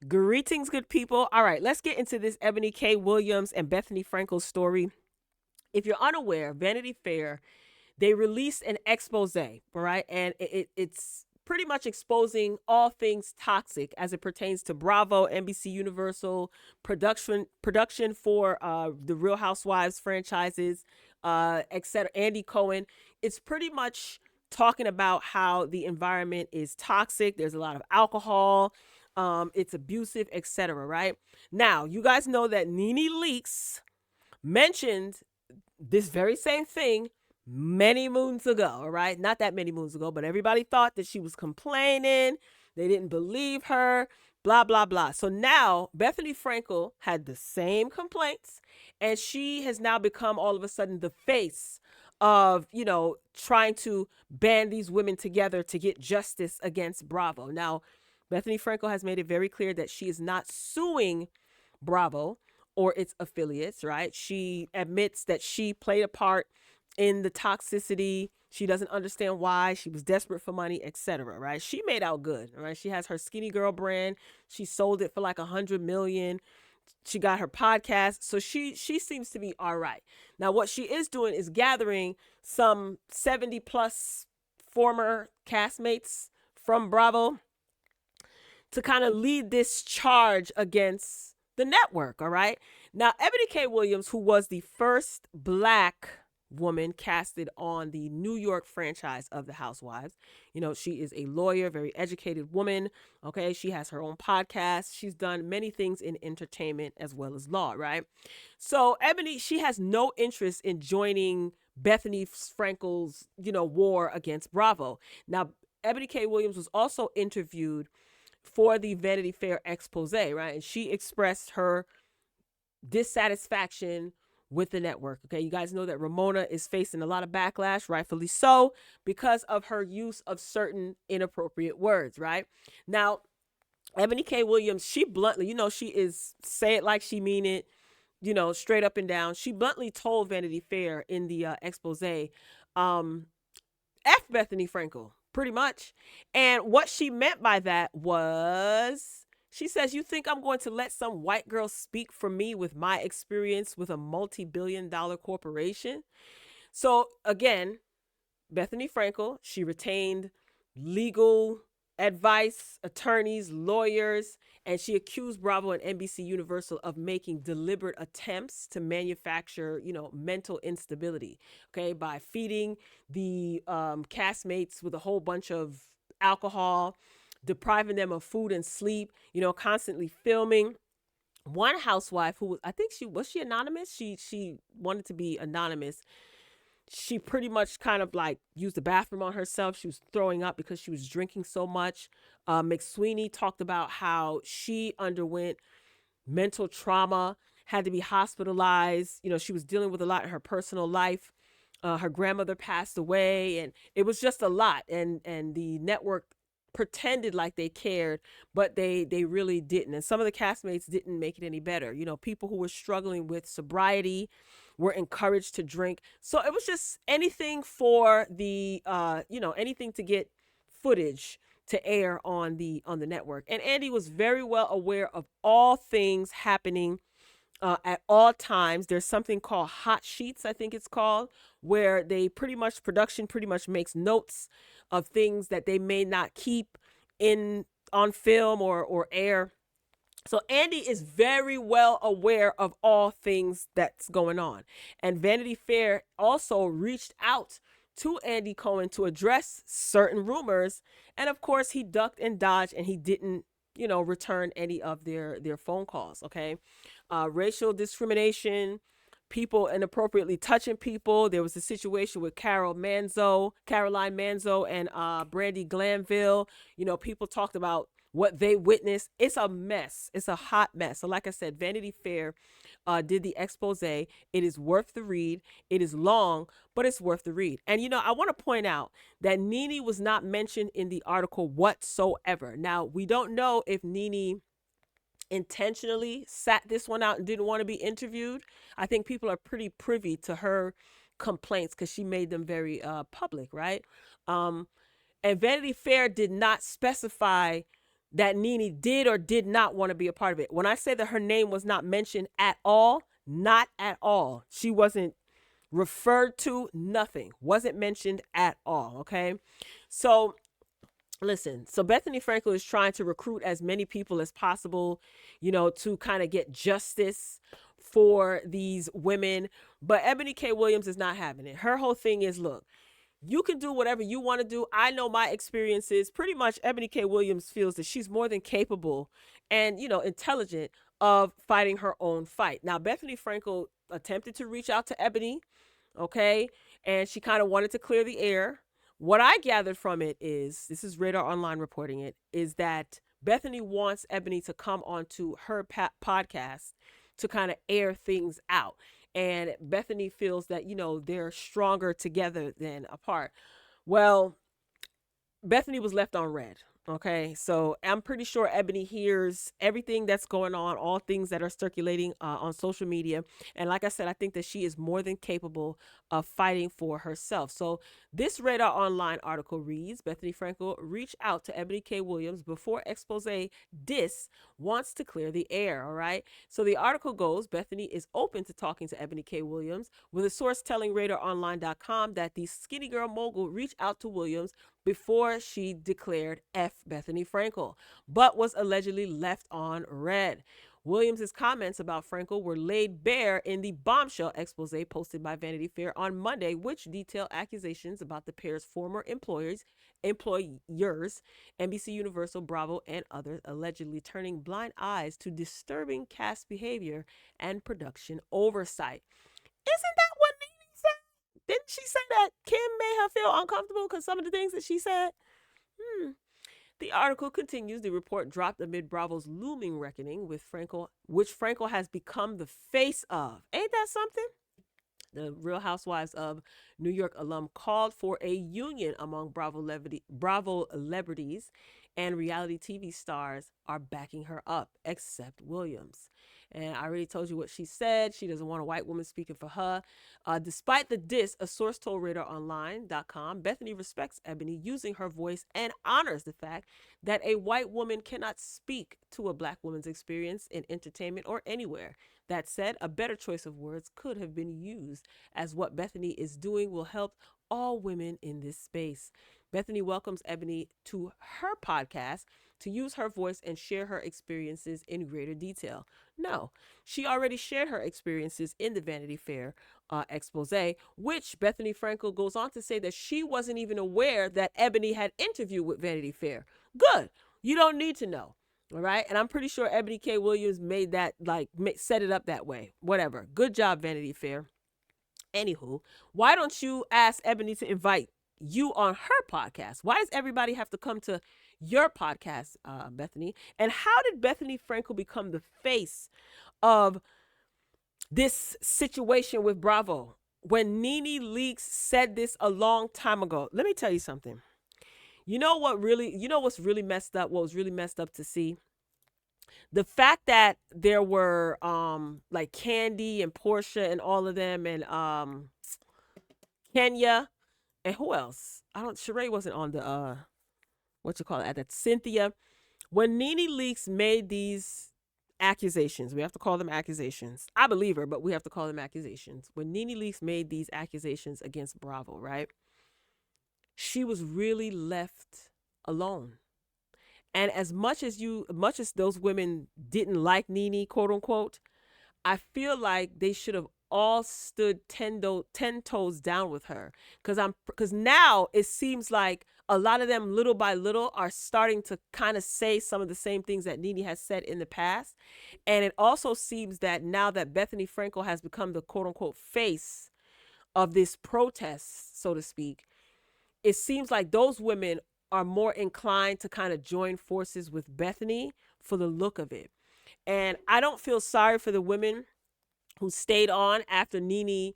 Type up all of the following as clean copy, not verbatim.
Greetings, good people. All right, let's get into this Ebony K. Williams and Bethenny Frankel story. If you're unaware, Vanity Fair, they released an expose, all right? And it's pretty much exposing all things toxic as it pertains to Bravo, NBC Universal, production for the Real Housewives franchises, etc. Andy Cohen. It's pretty much talking about how the environment is toxic. There's a lot of alcohol, it's abusive, etc. Right now, you guys know that Nene Leaks mentioned this very same thing many moons ago, all right? Not that many moons ago, but everybody thought that she was complaining. They didn't believe her, blah, blah, blah. So now Bethenny Frankel had the same complaints, and she has now become all of a sudden the face of, trying to band these women together to get justice against Bravo. Now, Bethenny Frankel has made it very clear that she is not suing Bravo or its affiliates, right? She admits that she played a part in the toxicity. She doesn't understand why. She was desperate for money, etc. Right? She made out good, right? She has her Skinny Girl brand. She sold it for like 100 million. She got her podcast, so she seems to be all right. Now, what she is doing is gathering some 70 plus former castmates from Bravo to kind of lead this charge against the network. All right. Now, Ebony K. Williams, who was the first Black woman casted on the New York franchise of the Housewives, she is a lawyer, very educated woman. Okay. She has her own podcast. She's done many things in entertainment as well as law. Right. So, Ebony, she has no interest in joining Bethenny Frankel's, war against Bravo. Now, Ebony K. Williams was also interviewed for the Vanity Fair expose, right? And she expressed her dissatisfaction with the network. Okay, you guys know that Ramona is facing a lot of backlash, rightfully so, because of her use of certain inappropriate words, right? Now, Ebony K. Williams, she bluntly, she is say it like she mean it, straight up and down. She bluntly told Vanity Fair in the expose, F Bethenny Frankel, pretty much. And what she meant by that was, she says, "You think I'm going to let some white girl speak for me with my experience with a multi-billion-dollar corporation?" So again, Bethenny Frankel, she retained legal advice, attorneys, lawyers, and she accused Bravo and NBC Universal of making deliberate attempts to manufacture, mental instability, okay, by feeding the castmates with a whole bunch of alcohol, depriving them of food and sleep, constantly filming. One housewife who was, I think she anonymous. She wanted to be anonymous. She pretty much kind of like used the bathroom on herself. She was throwing up because she was drinking so much. McSweeney talked about how she underwent mental trauma, had to be hospitalized. She was dealing with a lot in her personal life. Her grandmother passed away, and it was just a lot. And the network pretended like they cared, but they really didn't. And some of the castmates didn't make it any better. People who were struggling with sobriety were encouraged to drink. So it was just anything for the anything to get footage to air on the network. And Andy was very well aware of all things happening at all times. There's something called hot sheets, I think it's called, where production pretty much makes notes of things that they may not keep in on film or air. So Andy is very well aware of all things that's going on. And Vanity Fair also reached out to Andy Cohen to address certain rumors. And of course, he ducked and dodged, and he didn't, return any of their phone calls. Okay. Racial discrimination, people inappropriately touching people. There was a situation with Caroline Manzo, and Brandy Glanville. People talked about what they witnessed. It's a mess. It's a hot mess. So like I said, Vanity Fair did the expose. It is worth the read. It is long, but it's worth the read. And I want to point out that Nene was not mentioned in the article whatsoever. Now, we don't know if Nene intentionally sat this one out and didn't want to be interviewed. I think people are pretty privy to her complaints because she made them very public, right? And Vanity Fair did not specify that Nene did or did not want to be a part of it. When I say that her name was not mentioned at all, not at all. She wasn't referred to, nothing. Wasn't mentioned at all, okay? So listen, so Bethenny Frankel is trying to recruit as many people as possible, to kind of get justice for these women. But Ebony K. Williams is not having it. Her whole thing is, look, you can do whatever you want to do. I know my experiences. Pretty much Ebony K. Williams feels that she's more than capable and, intelligent of fighting her own fight. Now, Bethenny Frankel attempted to reach out to Ebony, okay? And she kind of wanted to clear the air. What I gathered from it is, this is Radar Online reporting it, is that Bethenny wants Ebony to come onto her podcast to kind of air things out. And Bethenny feels that, they're stronger together than apart. Well, Bethenny was left on red. Okay, so I'm pretty sure Ebony hears everything that's going on, all things that are circulating on social media. And like I said, I think that she is more than capable of fighting for herself. So this Radar Online article reads, Bethenny Frankel reached out to Ebony K. Williams before expose diss wants to clear the air. All right. So the article goes, Bethenny is open to talking to Ebony K. Williams, with a source telling RadarOnline.com that the skinny girl mogul reached out to Williams before she declared F Bethenny Frankel, but was allegedly left on red. Williams' comments about Frankel were laid bare in the bombshell expose posted by Vanity Fair on Monday, which detailed accusations about the pair's former employers, NBCUniversal, Bravo, and others, allegedly turning blind eyes to disturbing cast behavior and production oversight. Isn't that what Nene said? Didn't she say that Kim made her feel uncomfortable because some of the things that she said? The article continues. The report dropped amid Bravo's looming reckoning with Frankel, which Frankel has become the face of. Ain't that something? The Real Housewives of New York alum called for a union among Bravo celebrities, and reality TV stars are backing her up, except Williams. And I already told you what she said. She doesn't want a white woman speaking for her. Despite the diss, a source told RadarOnline.com, Bethenny respects Ebony using her voice and honors the fact that a white woman cannot speak to a black woman's experience in entertainment or anywhere. That said, a better choice of words could have been used, as what Bethenny is doing will help all women in this space. Bethenny welcomes Ebony to her podcast to use her voice and share her experiences in greater detail. No, she already shared her experiences in the Vanity Fair expose, which Bethenny Frankel goes on to say that she wasn't even aware that Ebony had interviewed with Vanity Fair. Good. You don't need to know. All right. And I'm pretty sure Ebony K. Williams made that, set it up that way. Whatever. Good job, Vanity Fair. Anywho, why don't you ask Ebony to invite you on her podcast? Why does everybody have to come to your podcast, Bethenny? And how did Bethenny Frankel become the face of this situation with Bravo when Nene Leaks said this a long time ago? Let me tell you something. What's really messed up? What was really messed up to see? The fact that there were like Candy and Portia and all of them, and Kenya, and who else? Sheree wasn't on the that Cynthia. When Nene Leaks made these accusations, we have to call them accusations. I believe her, but we have to call them accusations. When Nene Leaks made these accusations against Bravo, right? She was really left alone. And as much as those women didn't like Nene, quote unquote, I feel like they should have all stood 10 toes down with her. Because now it seems like a lot of them, little by little, are starting to kind of say some of the same things that Nene has said in the past. And it also seems that now that Bethenny Frankel has become the quote unquote face of this protest, so to speak, it seems like those women are more inclined to kind of join forces with Bethenny for the look of it. And I don't feel sorry for the women who stayed on after Nene,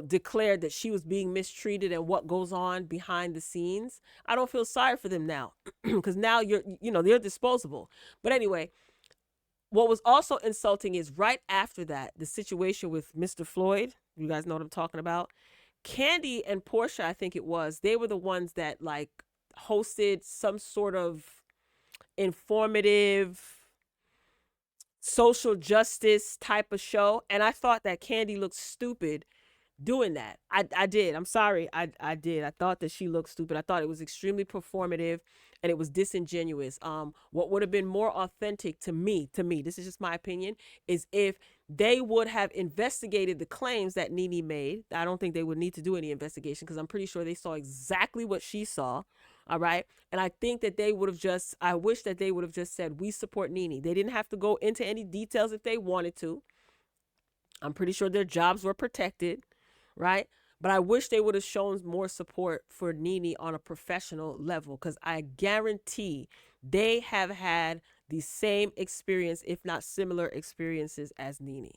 declared that she was being mistreated and what goes on behind the scenes. I don't feel sorry for them now because now they're disposable. But anyway, what was also insulting is right after that, the situation with Mr. Floyd, you guys know what I'm talking about. Candy and Portia, I think it was, they were the ones that hosted some sort of informative, social justice type of show. And I thought that Candy looked stupid doing that. I did. I'm sorry. I did. I thought that she looked stupid. I thought it was extremely performative and it was disingenuous. What would have been more authentic to me, this is just my opinion, is if they would have investigated the claims that Nene made. I don't think they would need to do any investigation because I'm pretty sure they saw exactly what she saw. All right. And I think that they would have just, I wish that they would have just said, we support Nene. They didn't have to go into any details if they wanted to. I'm pretty sure their jobs were protected, right? But I wish they would have shown more support for Nene on a professional level because I guarantee they have had the same experience, if not similar experiences as Nene.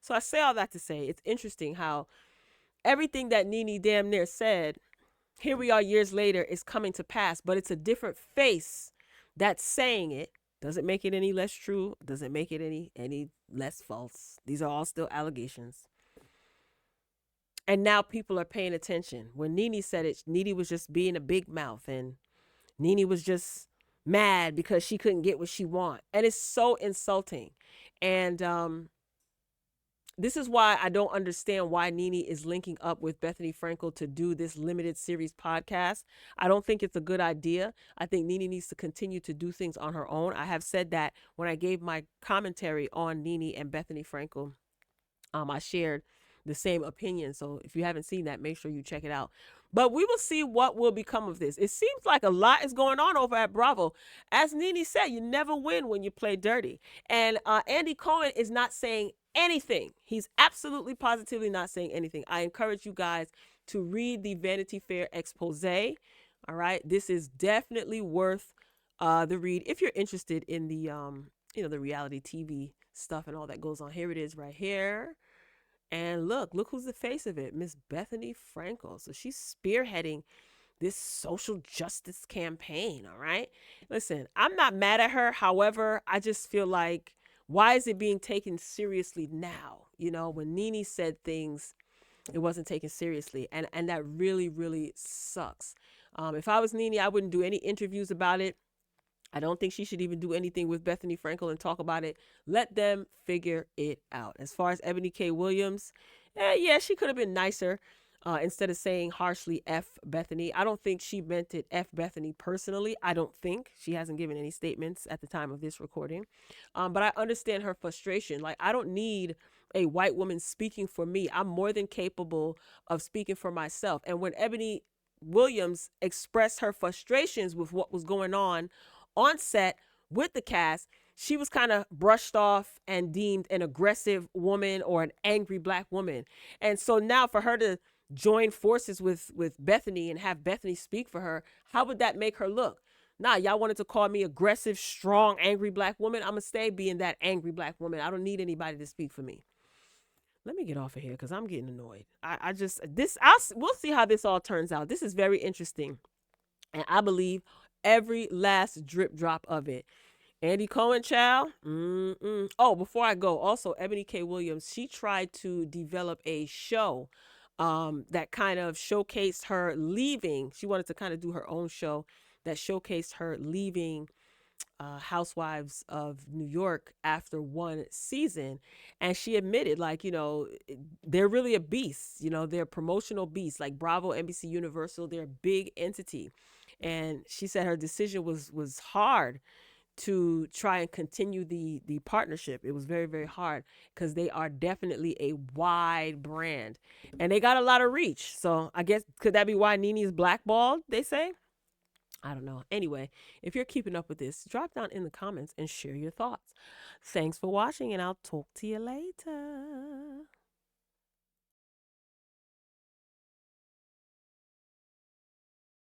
So I say all that to say it's interesting how everything that Nene damn near said, here we are years later, is coming to pass, but it's a different face that's saying it. Doesn't make it any less true, doesn't make it any less false. These are all still allegations. And now people are paying attention. When Nene said it, Nene was just being a big mouth and Nene was just mad because she couldn't get what she want. And it's so insulting. And this is why I don't understand why Nene is linking up with Bethenny Frankel to do this limited series podcast. I don't think it's a good idea. I think Nene needs to continue to do things on her own. I have said that when I gave my commentary on Nene and Bethenny Frankel. I shared the same opinion. So if you haven't seen that, make sure you check it out. But we will see what will become of this. It seems like a lot is going on over at Bravo. As Nene said, you never win when you play dirty. And Andy Cohen is not saying anything. He's absolutely positively not saying anything. I encourage you guys to read the Vanity Fair expose. All right. This is definitely worth the read if you're interested in the the reality TV stuff and all that goes on. Here it is right here. And look who's the face of it, Miss Bethenny Frankel. So she's spearheading this social justice campaign, all right? Listen, I'm not mad at her. However, I just feel like, why is it being taken seriously now? When Nene said things, it wasn't taken seriously. And that really, really sucks. If I was Nene, I wouldn't do any interviews about it. I don't think she should even do anything with Bethenny Frankel and talk about it. Let them figure it out. As far as Ebony K. Williams, yeah, she could have been nicer instead of saying harshly F Bethenny. I don't think she meant it F Bethenny personally. I don't think. She hasn't given any statements at the time of this recording. But I understand her frustration. Like, I don't need a white woman speaking for me. I'm more than capable of speaking for myself. And when Ebony Williams expressed her frustrations with what was going on set with the cast, she was kind of brushed off and deemed an aggressive woman or an angry black woman. And so now for her to join forces with Bethenny and have Bethenny speak for her, how would that make her look? Nah, y'all wanted to call me aggressive, strong, angry black woman. I'm going to stay being that angry black woman. I don't need anybody to speak for me. Let me get off of here because I'm getting annoyed. We'll see how this all turns out. This is very interesting. And I believe every last drip drop of it. Andy Cohen, child. Oh, before I go, also Ebony K. Williams, she tried to develop a show that kind of showcased her leaving. She wanted to kind of do her own show that showcased her leaving Housewives of New York after one season. And she admitted, like, they're really a beast. They're promotional beasts, like Bravo, NBCUniversal. They're a big entity. And she said her decision was hard to try and continue the partnership. It was very, very hard because they are definitely a wide brand and they got a lot of reach. So I guess, could that be why Nene is blackballed, they say? I don't know. Anyway, if you're keeping up with this, drop down in the comments and share your thoughts. Thanks for watching, and I'll talk to you later.